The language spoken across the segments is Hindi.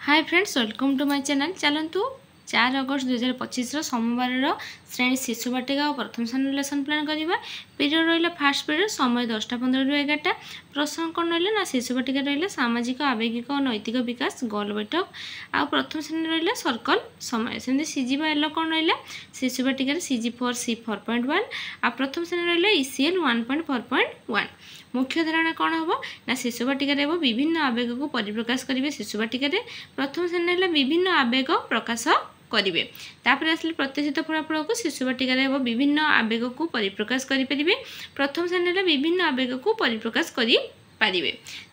Hi friends, welcome to my channel. चलतु 4 अगस्त 2025 सोमवार श्रेणी शिशु बाटिका और प्रथम श्रेणी लेसन प्लान करवा। पीरियड रहा फास्ट पीरियड समय 10:15 ରୁ 11टा। प्रश्न कौन रहा ना शिशु बाटिका रहा सामाजिक आवेगिक और नैतिक विकास गोल बैठक। आ प्रथम श्रेणी रहा सर्कल समय। सेमती सीजी एल कौन रहा शिशु बाटिका सीजी फॉर सी 4.1 आ प्रथम श्रेणी रहा ECL 1.4.1। मुख्य धारणा कौन हम ना शिशु बाटिका विभिन्न आवेग को परिप्रकाश करेंगे। शिशु बाटिका प्रथम श्रेणी विभिन्न आवेग प्रकाश करेंगे। तापर आसले प्रत्याशित फलाफल को शिशु बाटिका विभिन्न आवेग को परिप्रकाश करेंगे। प्रथम श्रेणी विभिन्न आवेग को परिप्रकाश करें।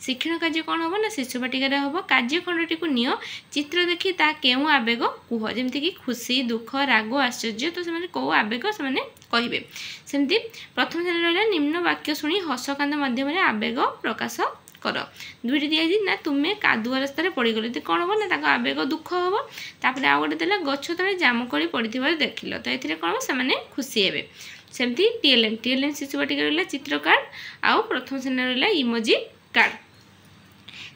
शिक्षण कार्य कौन हम ना शिशु बाटिका हम कार्यखंडटी को नियो चित्र देखी ता केउ आवेग कह जमीक खुशी दुख राग आश्चर्य तो से कौ आवेग से कहे। सेमती प्रथम श्रेणी रहा निम्न वाक्य शुणी हसकांद माध्यम आवेग प्रकाश कर। दुईटी दिखाई ना तुम्हें कादुआ रास्तार पड़गल तो कौन हम ना आवेग दुख हम। तापर आउ गोटे देला गछ तले जामुकोली पड़े देखिल तो ये कौन से खुशी हे। सेमती टीएलएम शिशु बाटिका रहा चित्र कार्ड आउ प्रथम श्रेणी रहा इमोजी कार्ड।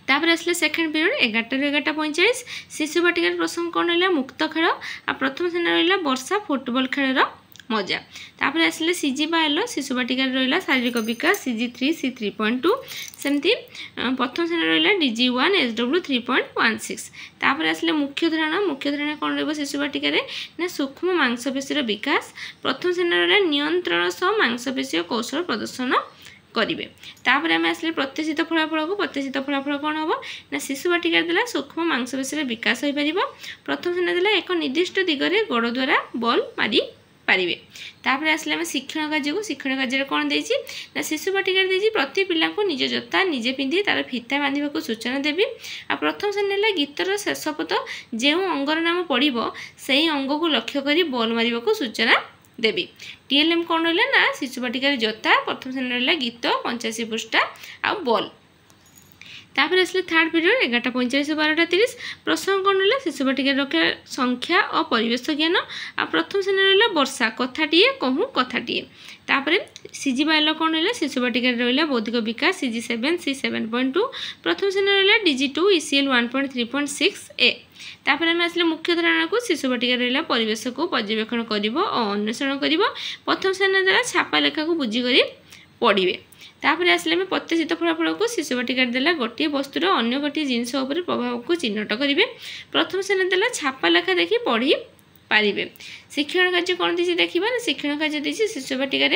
तापर आसले सेकेंड पीरियड 11 ରୁ 11:45 शिशु बाटिकार प्रसंग कौन रहा मुक्त खेल आ प्रथम श्रेणी रहा वर्षा फुटबॉल खेल मजा। तापर आसले सीजी एल शिशु बाटिकार रहा शारीरिक विकास CG 3 C 3.2। सेमती प्रथम श्रेणी रहा DG 1 SW 3.16। तापर आसले मुख्य धारणा कौन रहा शिशु बाटिकार ना सूक्ष्म मांसपेशी विकास। प्रथम श्रेणी रहा नियंत्रण सह मांसपेशी कौशल प्रदर्शन करेंगे। तापर आम आसले प्रत्याशित फलाफल को प्रत्याशित फलाफल कौन हम ना शिशु बाटिका देला सूक्ष्म मांसपेशी विकास हो पार। प्रथम श्रेणी देला एक निर्दिष्ट दिगरे गोड़ द्वारा बॉल मारी पारे। तापर आसले आम शिक्षण कार्य कौन देछि ना शिशु बाटिका देछि प्रति पिला को निज जोता निजे पिंधि तार फिता बांधवा सूचना देवी। आ प्रथम श्रेणी गीतर शेष पद जो अंगर नाम पड़ो से अंग को लक्ष्य कर बॉल मारे सूचना देवी। टीएलएम कौन रहा ना शिशु बाटिका जोता प्रथम श्रेणी रहा गीत 85 पृष्ठा आ बॉल। तापर आसले थर्ड पीरियड 11:45 ରୁ 12:30 प्रसंग कौन रहा शिशु बाटिका संख्या और परिवेश ज्ञान आ प्रथम श्रेणी रहा वर्षा कथाटीए कहूँ कथाटीए। तापर सीजी एल कौन रहा शिशु बाटिका रहा बौद्धिक विकास CG 7 C 7.2। प्रथम श्रेणी रहा DG 2 ECL 1.3.6A। तापर आम आसले मुख्य धारणा को शिशु बाटिका रहा परिवेश को पर्यवेक्षण कर अन्वेषण कर प्रथम श्रेणी द्वारा छापा लेखा को बुझीकर पढ़े। तापर आसले आम प्रत्याशित फलाफल को शिशु बाटिका देला गोटे वस्तुर अन्य गोटे जिनस प्रभाव को चिन्हट करेंगे। प्रथम श्रेणी देला छापा लेखा देखी पढ़ी पारे। शिक्षण कार्य कौन दी देखा ना शिक्षण कार्य दी शिशु बाटिका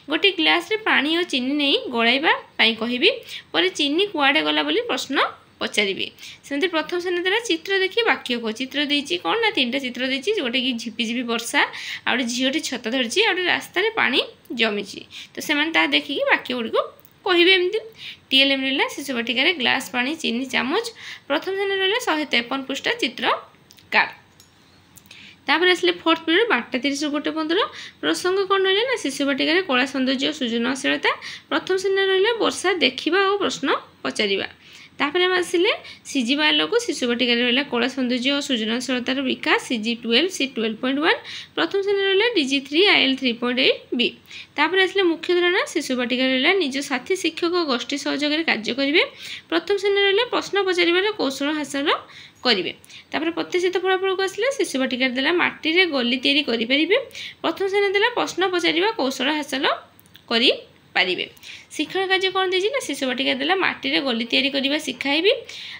गोटे ग्लास रे पानी और चीनी नहीं गलाइबा कहबी पर चीनी कुआडे गला बोली प्रश्न पचारि। सेमती प्रथम श्रेणी द्वारा चित्र देखी वाक्य कह चित्र देती कौन ना 3टा चित्र देती गोटे कि झिपिझिपि वर्षा आ गए झीटी छत धरी आ गए रास्त पानी जमी तो से देखिए वाक्य गुड़ी कहे। एमती टीएलएम रहा शिशु बाटिका ग्लास पानी चीनी चामच। प्रथम श्रेणी रहा 153 पृष्ठा चित्र कार्ड। तापर आसले फोर्थ पीरियड 12:30 ରୁ 1:15 प्रसंग कौन रहा ना शिशु बाटिका कला सौंदर्य और सृजनशीलता। प्रथम श्रेणी रहा वर्षा देखा और प्रश्न पचार। तापर आम आसिले सीजी एल को शिशु बाटिका रहा कला सौंदर्य और सृजनशीलतार विकास CG 12 C 12.1। प्रथम श्रेणी रहा DG 3 IL 3.8B। तापर आसले मुख्य धारणा शिशु बाटिका रहा निज साथी शिक्षक और गोष्ठी सहयोग कार्य करेंगे। प्रथम श्रेणी रहा प्रश्न पचार कौशल हासिल करेंगे। तापर प्रत्याशित फलाफल को आसले शिशु बाटिका देला माटी रे गली तैयारी करि परिबे। प्रथम श्रेणी देला प्रश्न पचार कौशल हासिल करि पारिबे। शिक्षण कार्य कौन देछि ना शिशु बाटिका देला माटी रे गली तैयारी करिबा सिखाइबी।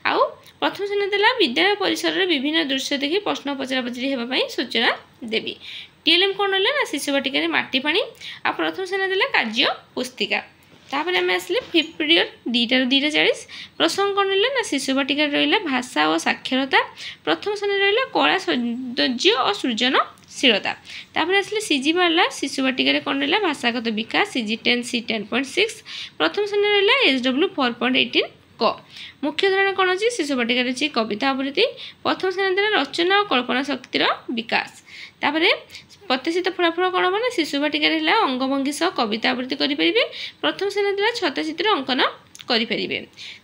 आउ प्रथम श्रेणी देला विद्यालय परिसर रे विभिन्न दृश्य देखि प्रश्न पचरा पचरी हेबा पई सूचना देबी। टीएलएम कौन रहा ना शिशु बाटिका रे माटी पानी आ प्रथम श्रेणी देला कार्य पुस्तिका। तापर आम आसले फिफ्थ पीरियड 2टा ରୁ 2:40 प्रसंग कौन रहा ना शिशु बाटिका रहा भाषा और साक्षरता। प्रथम श्रेणी रहा कला सौंदर्य और सृजनशीलता। तापर आसले सीजी वाला शिशु बाटिका कौन रहा भाषागत विकास CG 10 C 10.6। प्रथम श्रेणी रहा SW 4.18 क। मुख्य धारणा कौन अच्छी शिशु बाटिका अच्छी कविता आवृत्ति। प्रथम श्रेणी द्वारा रचना और कल्पना शक्तिर विकास। तापर प्रत्याशित फलाफल कौन हम ना शिशु बाटिका अंगभंगी सह कविता आवृत्ति करेंगे। प्रथम श्रेणी द्वारा छताचित्र अंकन करेंगे।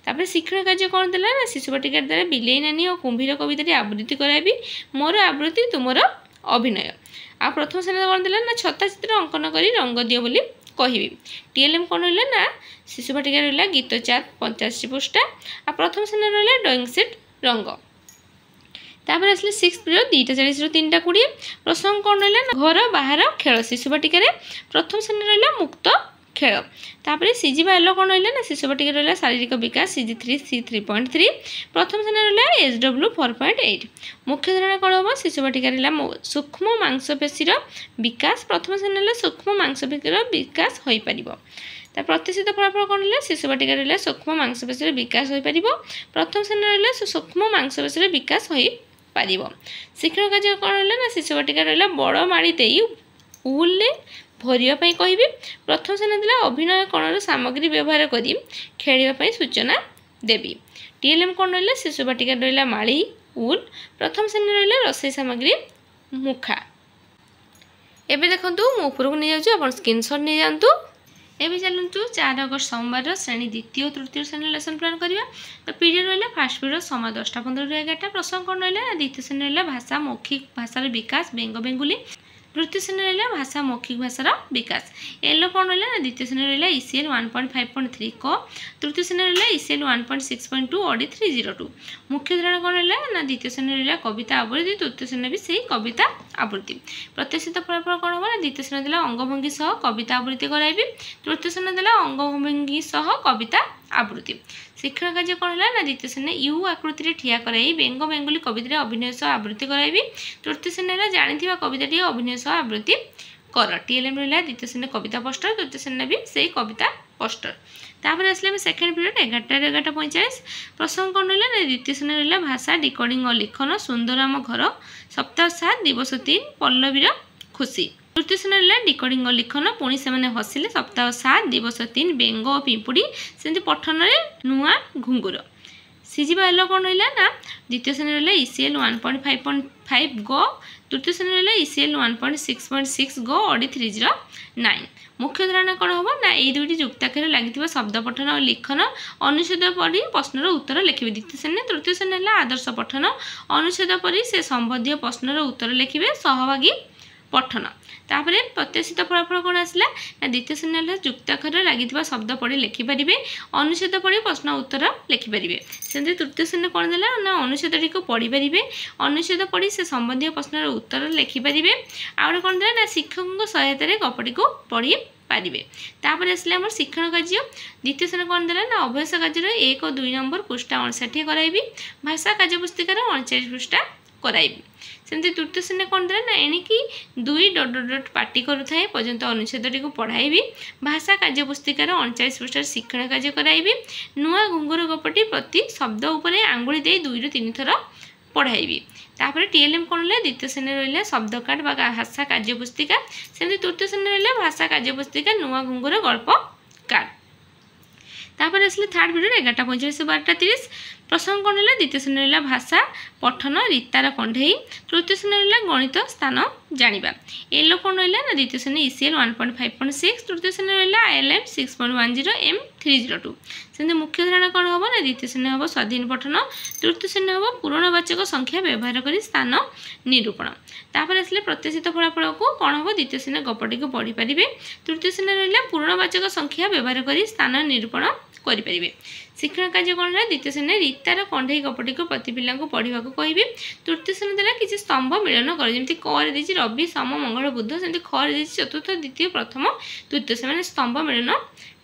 तापर शिक्षण कार्य कौन देला ना शिशु बाटिका द्वारा बिलेई नानी और कुंभीर कविता आवृत्ति कराइबी मोर आवृत्ति तुमर अभिनय। आ प्रथम श्रेणी कौन देला ना छताचित्र अंकन कर रंग दियो बोली कहबी। टीएलएम कौन रहा ना शिशु बाटिका रहा गीत चार्ट 85 पृष्ठा आ प्रथम श्रेणी रहा ड्रॉइंग सेट रंग। तापर आसले 6 पीरियड 2:40 3टा 20 प्रसंग कौन रहा घर बाहर खेल शिशु बाटिका प्रथम श्रेणी रहा मुक्त खेल तापर सीजी बा एलो कौन रहा शिशु बाटिका रहा शारीरिक विकास CG3 C 3.3 प्रथम श्रेणी रहा SW 4.8 मुख्य धारणा कौन हम शिशु बाटिका रहा सूक्ष्म मांसपेशीर विकास प्रथम श्रेणी रहा सूक्ष्म मांसपेशीर विकास हो पार प्रतिष्ठित फलाफल कौन रहा शिशु बाटिका रहा सूक्ष्म मांसपेशीर विकास हो पार प्रथम श्रेणी रहा सूक्ष्म मांसपेशीर विकास हो पार शिक्षण कार्य कौन रहा शिशु बाटिका रहा बड़ माड़ी दे उल भरवाई कहि प्रथम श्रेणी देला अभिनय कणर सामग्री व्यवहार करी खेलवाई सूचना देवी TLM कौन रहा शिशु बाटिका रहा माड़ी उल प्रथम श्रेणी रहा रोषे सामग्री मुखा एबे देखु मुझे नहीं जाऊँ स्क्रीनशॉट नहीं जातु एवं चलतु 4 अगस्त सोमवार श्रेणी द्वितीय और तृतीय श्रेणी लेसन प्लान करवा तो पीरियड रहा फास्ट पीरियड समय 10टा 15 रु 11टा प्रसंग कौन रहा द्वितीय श्रेणी रहा भाषा मौखिक भाषार विकास बेंग बेंगुली तृतीय श्रेणी रहा भाषा मौखिक भाषार विकास एलो कौन रहा द्वितीय श्रेणी रहा ECL 1.5.3 क तृतीय श्रेणी रहा ECL 1.6.2 OD 302 मुख्य धारणा कौन रहा द्वितीय श्रेणी रहा कविता आवृत्ति तृतीय श्रेणी भी सही कविता आवृत्ति प्रतिष्ठित फलाफल कौन हम द्वितीय श्रेणी देला अंगभंगी सह कविता आवृत्ति कराइबी तृतीय श्रेणी देला अंगभंगी सह कविता आवृत्ति शिक्षण कार्य कौन है द्वितीय श्रेणी यू आकृति ठिया कराई बेंग बेंगुली कविता अभिनय सह आवृत्ति कराइबी तृतीय श्रेणी जानी कविता अभिनय सह आवृत्ति कर TLM रहा द्वितीय श्रेणी कविता पोस्टर तृतीय श्रेणी भी सही कविता पोस्टर तापर आसले सेकेंड पीरियड 11:45 प्रसंग कौन रहा द्वितीय श्रेणी रहा भाषा डिकोडिंग और लिखन सुंदराम घर सप्ताह 7 दिवस 3 पल्लवीर खुशी तृतीय श्रेणी रहा डिकोडिंग और लिखन पुणी से हसिले सप्ताह 7 दिवस 3 बेंग और पिंपुड़ी सेमती पठन नुआ घुंगुर सीजी बाइल कौन रहा ना द्वितीय श्रेणी रहा ECL 1.5.5 गो तृतीय श्रेणी रहा ECL 1.6.6 गो OD 309 मुख्य धारणा कौन हम ना ये दुईटी युक्ताक्षर लगी शब्द पठन और लिखन अनुच्छेद पढ़ी प्रश्नर उत्तर लिखे द्वितीय श्रेणी तृतीय श्रेणी आदर्श पठन अनुच्छेद पढ़ी से संबंधी प्रश्नर उत्तर लिखे सहभागी पठन तापर प्रत्याशित फलाफल कौन आसला द्वितीय श्रेणी युक्ताक्षर लगी शब्द पढ़ी लिखिपारे अनुच्छेद पढ़ी प्रश्न उत्तर लिखिपारे सेमती तृतीय श्रेणी कौन देला ना अनुच्छेद टी पढ़ी पारे अनुच्छेद पढ़ी से संबंधी प्रश्नर उत्तर लिखिपारे आउ कौन देला ना शिक्षकों सहायतार गपटी को पढ़ी पारे तापर आसले आम शिक्षण कार्य द्वितीय श्रेणी कौन देला ना अभ्यास कार्य 1 और 2 नंबर पृष्ठा 59 कराइबी भाषा कार्य पुस्तिकार 39 पृष्ठा कराइबी सेमती तृतीय श्रेणी कौन देला ना एणिकी 2 ... पाटी करुए पर्यंत अनुच्छेद को पढ़ाइबी भाषा कार्य पुस्तिकार 39 पृष्ठ शिक्षण कार्य कराइबी नुआ घुंगुर गपटी प्रति शब्द उपरे आंगुली दे 2 ରୁ 3 थर पढ़ाइबी तापर TLM कौन रहा द्वितीय श्रेणी रहा शब्द कार्ड भाषा कार्य पुस्तिका सेमती तृतीय श्रेणी रहा भाषा कार्य पुस्तिका नुआ घुंगुर गल्प कार्ड तापर आसले थर्ड पीरियड 11:45 12:30 प्रसंग कौन रहा द्वितीय श्रेणी रहा भाषा पठन रीतार कंढे तृतीय श्रेणी रहा गणित स्थान जानिबा एलो कौन रहा ना द्वितीय श्रेणी ECL 1.5.6 तृतीय श्रेणी रहा ILM 6.10 M 302 सेमती मुख्य धारणा कौन हम ना द्वितीय श्रेणी हम स्वाधीन पठन तृतीय श्रेणी हम पूर्णवाचक संख्या व्यवहार कर स्थान निरूपण तापर आसले प्रत्याशित फलाफल को कौन हम द्वितीय श्रेणी गपटी को पढ़ी पारे तृतीय श्रेणी रहा पूर्णवाचक संख्या व्यवहार कर स्थान निरूपण करें शिक्षण कार्य कौन है द्वितीय श्रेणी रीतार कंढे गपटी को प्रति पिला पढ़ा कहि तृतीय श्रेणी द्वारा किसी स्तंभ मिलन कर जमी क रे रवि सोम मंगल बुध सेमती ख रे चतुर्थ द्वितीय प्रथम तृतीय से स्तंभ मिलन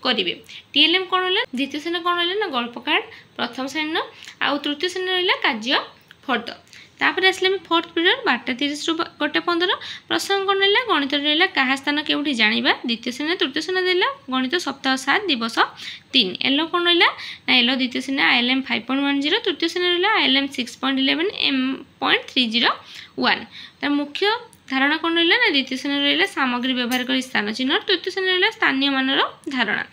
करेंगे TLM कौन है द्वितीय श्रेणी कौन है ना गल्प कार्ड प्रथम श्रेणी आउ तृतीय श्रेणी रहा कार्य फर्द तापर आसले फोर्थ पीरियड 12:30 ରୁ 1:15 प्रसंग कौन रहा गणित रहा क्या स्थान केउठी जानिबा द्वितीय श्रेणी तृतीय श्रेणी देला गणित सप्ताह 7 दिवस 3 एलो कौन रहा ना एलो द्वितीय श्रेणी ILM 5.10 तृतीय श्रेणी रहा ILM 6.11 M.301 तार मुख्य धारणा कौन रहा ना द्वितीय श्रेणी रहा सामग्री व्यवहार कर स्थान चिन्ह तृतीय श्रेणी रहा स्थानीय मानर धारणा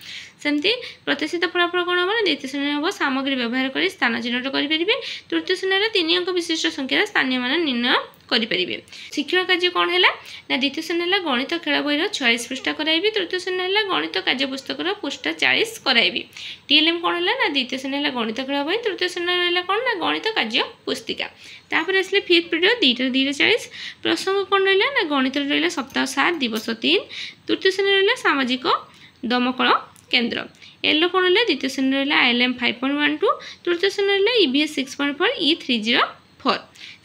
सेमती प्रतिष्ठित फलाफल कौन हम द्वितीय श्रेणी हम सामग्री व्यवहार कर स्थान चिन्हट करेंगे तृतीय श्रेणी 3 अंक विशिष्ट संख्यार स्थानीय मान निर्णय करेंगे शिक्षण कार्य कौन है ना द्वितीय श्रेणी गणित खेल बहीर 46 पृष्ठा कराइबी तृतीय श्रेणी गणित कार्य पुस्तकर पृष्ठा 40 कराइबी TLM कौन है ना द्वितीय श्रेणी गणित खेल बही तृतीय श्रेणी कौन ना गणित कार्य पुस्तिका तापर आसले फिफ्थ पीरियड 2:40 प्रसंग कौन रहा ना गणित रहा सप्ताह 7 दिवस 3 तृतीय श्रेणी रहा सामाजिक दमकल केन्द्र एलो कौन रहा द्वितीय श्रेणी रहा ILM 5.12 तृतीय श्रेणी रहा EVS 6.4 E 305 4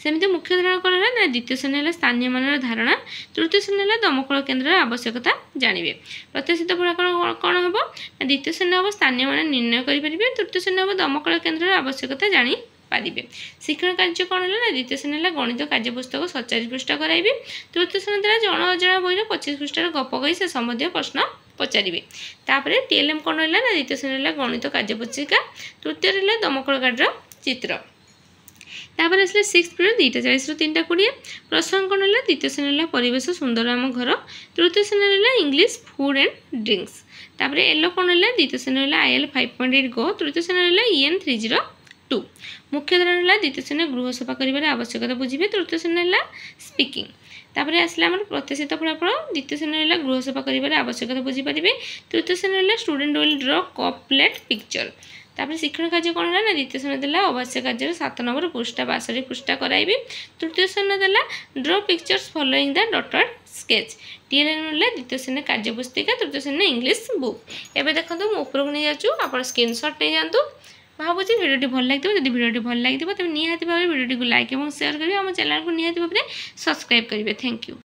सेमती मुख्य धारणा कौन है ना द्वितीय श्रेणी है स्थानीय मानर धारणा तृतीय श्रेणी है दमकल केन्द्र आवश्यकता जानवे प्रत्याशित फल कौन हम द्वितीय श्रेणी हम स्थानीय मान निर्णय करेंगे तृतीय श्रेणी हम दमकल केन्द्र आवश्यकता जानीपारे शिक्षण कार्य कौन है ना द्वितीय श्रेणी है गणित कार्यपुस्तक 47 पृष्ठ कराइबे तृतीय श्रेणी द्वारा जन अजणा बही 25 पृष्ठार गप कही से संबंधी प्रश्न पचारे तापर टीएलएम कौन है ना द्वितीय श्रेणी है गणित कार्यपुस्तिका तृतीय है दमकल गार्डर चित्र तापर आसले 6 पीरियड 2:40 3टा 20 प्रसंग कौन है द्वितीय श्रेणी है परिवेश सुंदर आम घर तृतीय श्रेणी है इंग्लिश फूड एंड ड्रिंक्स तापर एलो कौन है द्वितीय श्रेणी है IL 5.8 गो तृतीय श्रेणी है EN 302 मुख्य धारणा है द्वितीय श्रेणी गृह सफा कर आवश्यकता बुझे तृतीय श्रेणी है स्पीकिंग तापर आसला आम प्रत्याशित फलाफल द्वितीय श्रेणी है गृह सफा कर आवश्यकता बुझीपारे तृतीय श्रेणी है स्टूडेंट विल ड्र कप प्लेट पिक्चर तापर शिक्षण कार्य कौन है ना द्वितीय श्रेणी देला अवश्य कार्य 7 नंबर पृष्ठा 62 पृष्ठा कराइबे तृतीय श्रेणी देला ड्र pictures following the dotted sketch TLM है द्वितीय श्रेणी कार्यपुस्तिका तृतीय श्रेणी इंग्लिश बुक एवं देखो मुझे उपरको नहीं जाऊँ आप स्क्रीनशॉट नहीं जातु भावुँ भिडियो भल लगे जब भिडियो भल लगे तेज निहाती भाव भिडियो को लाइक और शेयर करेंगे आम चैनल को निहाती भाव में सब्सक्राइब करेंगे थैंक यू।